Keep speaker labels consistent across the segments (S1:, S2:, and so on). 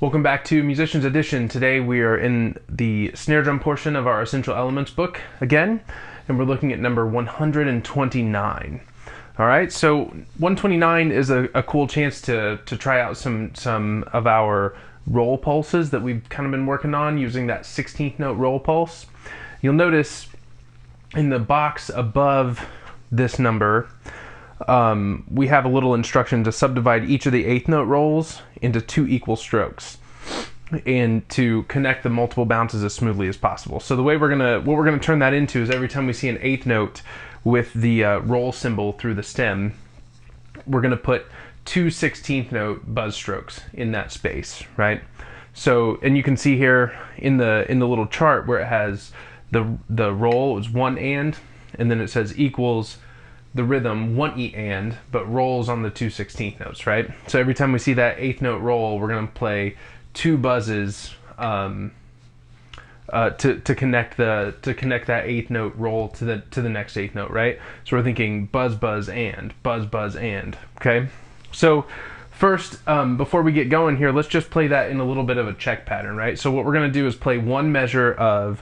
S1: Welcome back to Musician's Edition. Today we are in the snare drum portion of our Essential Elements book again, and we're looking at number 129. All right, so 129 is a cool chance to try out some of our roll pulses that we've kind of been working on using that 16th note roll pulse. You'll notice in the box above this number, we have a little instruction to subdivide each of the 8th note rolls into 2 equal strokes and to connect the multiple bounces as smoothly as possible. So the way what we're gonna turn that into is every time we see an 8th note with the roll symbol through the stem, we're gonna put 2 16th note buzz strokes in that space, right? So, and you can see here in the little chart where it has the roll is 1 and then it says equals the rhythm 1 E and, but rolls on the 2 16th notes, right? So every time we see that 8th note roll, we're gonna play 2 buzzes to connect that 8th note roll to the next 8th note, right? So we're thinking buzz buzz and buzz buzz and. Okay, so first, before we get going here, let's just play that in a little bit of a check pattern, right? So what we're gonna do is play one measure of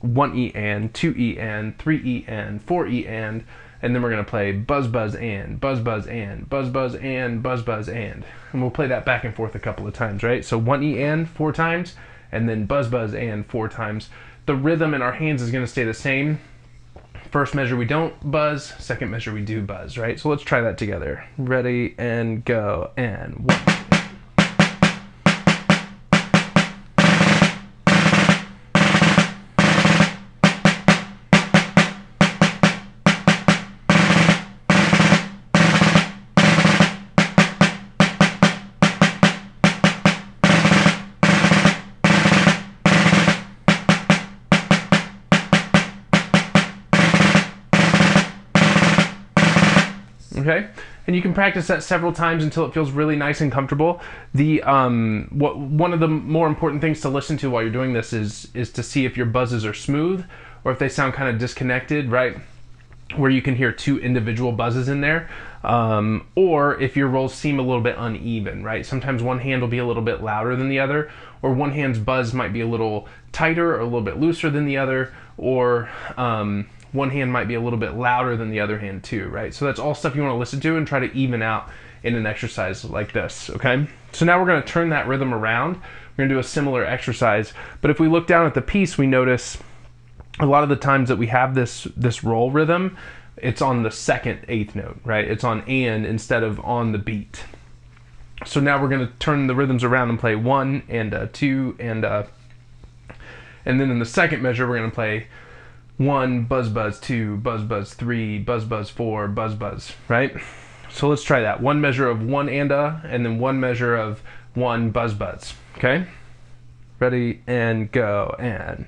S1: 1 E and, 2 E and, 3 E and, 4 E and then we're going to play buzz buzz and, buzz buzz and, buzz buzz and, buzz buzz and we'll play that back and forth a couple of times, right? So 1 E and 4 times, and then buzz buzz and 4 times. The rhythm in our hands is going to stay the same. First measure we don't buzz, second measure we do buzz, right? So let's try that together. Ready and go, and 1. Okay, and you can practice that several times until it feels really nice and comfortable. One of the more important things to listen to while you're doing this is to see if your buzzes are smooth or if they sound kind of disconnected, right? Where you can hear 2 individual buzzes in there, or if your rolls seem a little bit uneven, right? Sometimes one hand will be a little bit louder than the other, or one hand's buzz might be a little tighter or a little bit looser than the other, or one hand might be a little bit louder than the other hand too, right? So that's all stuff you want to listen to and try to even out in an exercise like this, okay? So now we're going to turn that rhythm around. We're going to do a similar exercise, but if we look down at the piece, we notice a lot of the times that we have this roll rhythm, it's on the second 8th note, right? It's on and instead of on the beat. So now we're going to turn the rhythms around and play 1 and 2 and then in the second measure we're going to play 1 buzz buzz, 2 buzz buzz, 3 buzz buzz, 4 buzz buzz, right? So let's try that. One measure of 1 and then one measure of 1 buzz buzz. Okay? Ready and go, and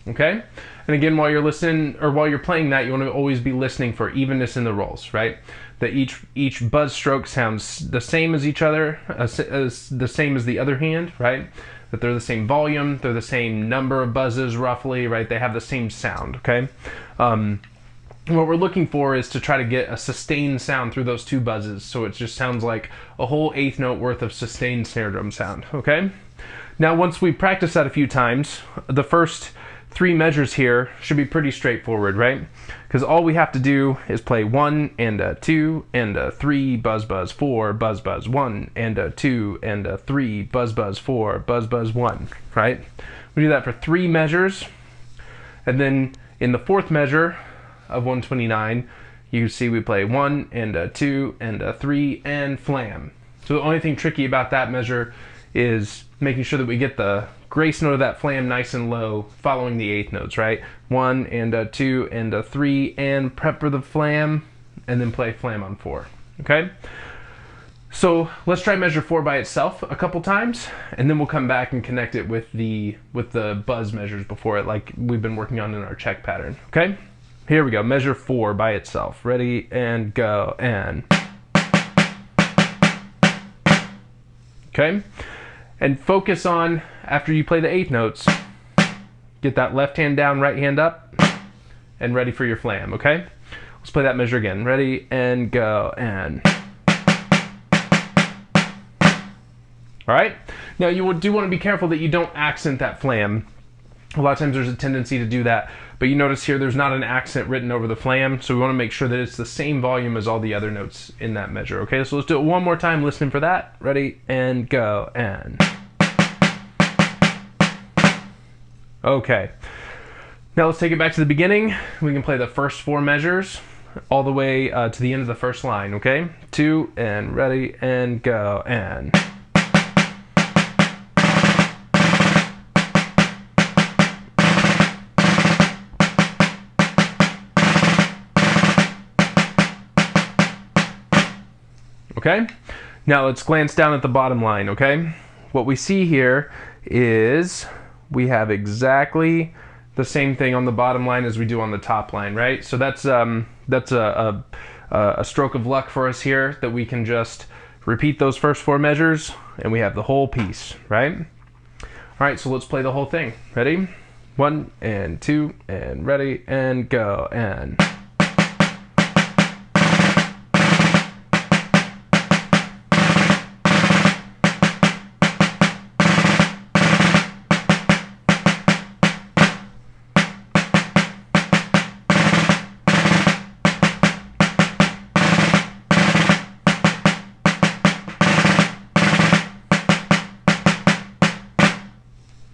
S1: okay? And again, while you're listening or while you're playing that, you want to always be listening for evenness in the rolls, right? That each buzz stroke sounds the same as each other, as the same as the other hand, right? That they're the same volume, they're the same number of buzzes roughly, right? They have the same sound, okay? What we're looking for is to try to get a sustained sound through those 2 buzzes, so it just sounds like a whole 8th note worth of sustained snare drum sound, okay? Now, once we practice that a few times, the first 3 measures here should be pretty straightforward, right? Because all we have to do is play 1 and 2 and 3 buzz buzz, 4 buzz buzz, 1 and 2 and 3 buzz buzz, 4 buzz buzz, 1, right? We do that for 3 measures, and then in the 4th measure of 129, you see we play 1 and 2 and 3 and flam. So the only thing tricky about that measure is making sure that we get the grace note of that flam nice and low following the 8th notes, right? 1 and 2 and 3 and prep for the flam, and then play flam on 4, okay? So let's try measure 4 by itself a couple times, and then we'll come back and connect it with the buzz measures before it, like we've been working on in our check pattern, okay? Here we go, measure 4 by itself. Ready, and go, and. Okay? And focus on, after you play the 8th notes, get that left hand down, right hand up, and ready for your flam, okay? Let's play that measure again. Ready, and go, and. All right? Now you do want to be careful that you don't accent that flam. A lot of times there's a tendency to do that, but you notice here there's not an accent written over the flam, so we want to make sure that it's the same volume as all the other notes in that measure, okay? So let's do it one more time, listening for that. Ready, and go, and. Okay. Now let's take it back to the beginning. We can play the first 4 measures all the way to the end of the first line, okay? 2, and ready, and go, and. Okay, now let's glance down at the bottom line, okay? What we see here is we have exactly the same thing on the bottom line as we do on the top line, right? So that's a stroke of luck for us here, that we can just repeat those first 4 measures and we have the whole piece, right? All right, so let's play the whole thing. Ready? 1, and 2, and ready, and go, and.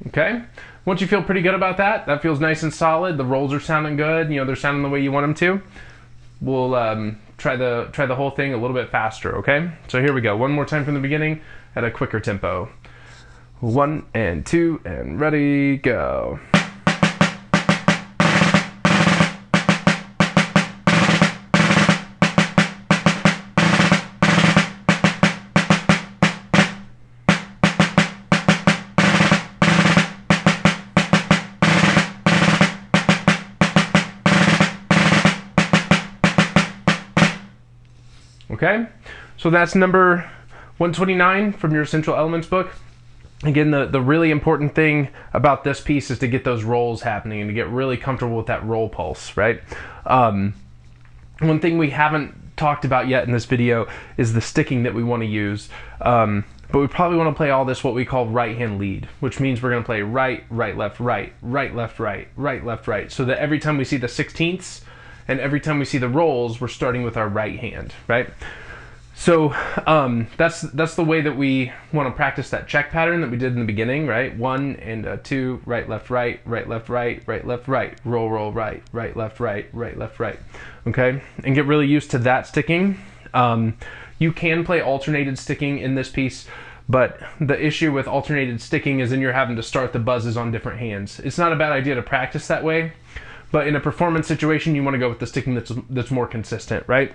S1: Okay, once you feel pretty good about that, that feels nice and solid, the rolls are sounding good, you know, they're sounding the way you want them to, we'll try the whole thing a little bit faster, okay? So here we go, one more time from the beginning at a quicker tempo. 1, and 2, and ready, go. Okay, so that's number 129 from your Essential Elements book. Again, the really important thing about this piece is to get those rolls happening and to get really comfortable with that roll pulse, right? One thing we haven't talked about yet in this video is the sticking that we want to use. But we probably want to play all this what we call right hand lead, which means we're going to play right, right, left, right, right, left, right, right, left, right, so that every time we see the 16ths and every time we see the rolls, we're starting with our right hand, right? So that's the way that we want to practice that check pattern that we did in the beginning, right? 1 and 2, right, left, right, right, left, right, right, left, right, roll, roll, right, right, left, right, right, left, right, okay? And get really used to that sticking. You can play alternated sticking in this piece, but the issue with alternated sticking is then you're having to start the buzzes on different hands. It's not a bad idea to practice that way, but in a performance situation, you want to go with the sticking that's more consistent, right?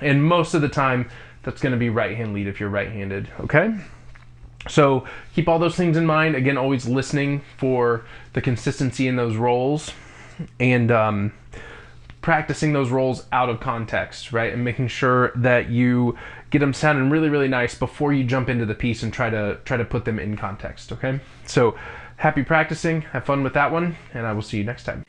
S1: And most of the time, that's going to be right hand lead if you're right-handed, okay? So keep all those things in mind. Again, always listening for the consistency in those rolls and practicing those rolls out of context, right? And making sure that you get them sounding really, really nice before you jump into the piece and try to put them in context, okay? So happy practicing, have fun with that one, and I will see you next time.